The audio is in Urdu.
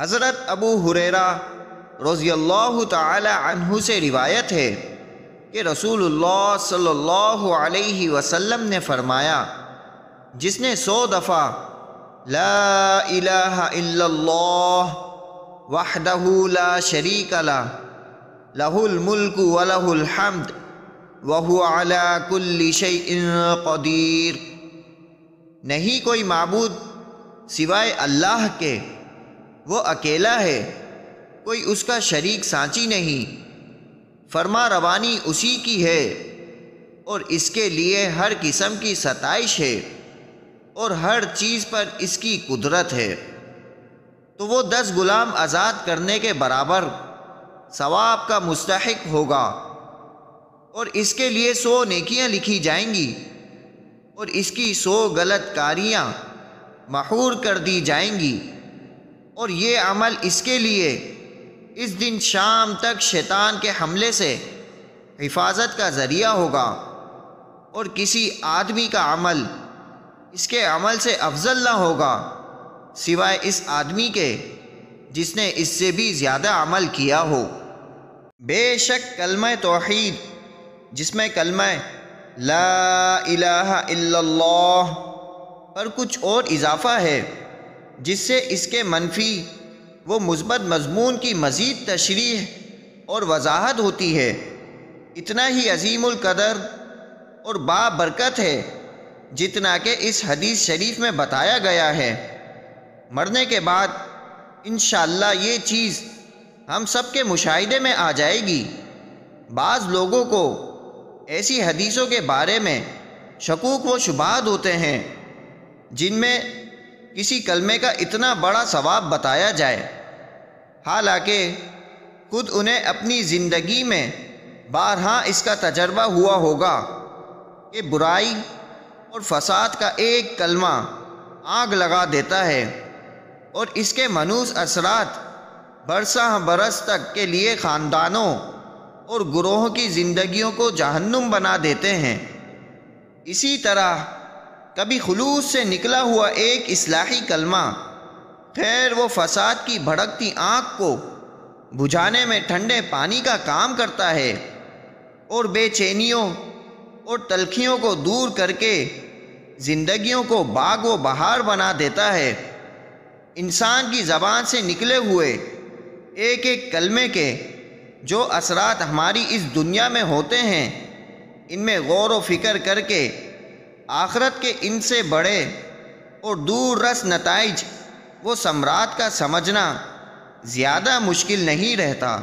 حضرت ابو ہریرہ رضی اللہ تعالی عنہ سے روایت ہے کہ رسول اللہ صلی اللہ علیہ وسلم نے فرمایا، جس نے 100 دفعہ لا الہ الا اللہ وحدہ لا شریک لہ لہ الملک ولہ الحمد وہو علی کل شیء قدیر، نہیں کوئی معبود سوائے اللہ کے، وہ اکیلا ہے، کوئی اس کا شریک سانچی نہیں، فرما روانی اسی کی ہے اور اس کے لیے ہر قسم کی ستائش ہے اور ہر چیز پر اس کی قدرت ہے، تو وہ 10 غلام آزاد کرنے کے برابر ثواب کا مستحق ہوگا، اور اس کے لیے 100 نیکیاں لکھی جائیں گی اور اس کی 100 غلط کاریاں محور کر دی جائیں گی، اور یہ عمل اس کے لیے اس دن شام تک شیطان کے حملے سے حفاظت کا ذریعہ ہوگا، اور کسی آدمی کا عمل اس کے عمل سے افضل نہ ہوگا سوائے اس آدمی کے جس نے اس سے بھی زیادہ عمل کیا ہو۔ بے شک کلمہ توحید، جس میں کلمہ لا الہ الا اللہ پر کچھ اور اضافہ ہے جس سے اس کے منفی و مثبت مضمون کی مزید تشریح اور وضاحت ہوتی ہے، اتنا ہی عظیم القدر اور بابرکت ہے جتنا کہ اس حدیث شریف میں بتایا گیا ہے۔ مرنے کے بعد انشاءاللہ یہ چیز ہم سب کے مشاہدے میں آ جائے گی۔ بعض لوگوں کو ایسی حدیثوں کے بارے میں شکوک و شبہات ہوتے ہیں جن میں کسی کلمے کا اتنا بڑا ثواب بتایا جائے، حالانکہ خود انہیں اپنی زندگی میں بارہا اس کا تجربہ ہوا ہوگا کہ برائی اور فساد کا ایک کلمہ آگ لگا دیتا ہے اور اس کے منحوس اثرات برسہ برس تک کے لیے خاندانوں اور گروہوں کی زندگیوں کو جہنم بنا دیتے ہیں۔ اسی طرح کبھی خلوص سے نکلا ہوا ایک اصلاحی کلمہ خیر و فساد کی بھڑکتی آنکھ کو بجھانے میں ٹھنڈے پانی کا کام کرتا ہے اور بے چینیوں اور تلخیوں کو دور کر کے زندگیوں کو باغ و بہار بنا دیتا ہے۔ انسان کی زبان سے نکلے ہوئے ایک ایک کلمے کے جو اثرات ہماری اس دنیا میں ہوتے ہیں، ان میں غور و فکر کر کے آخرت کے ان سے بڑے اور دور رس نتائج و ثمرات کا سمجھنا زیادہ مشکل نہیں رہتا۔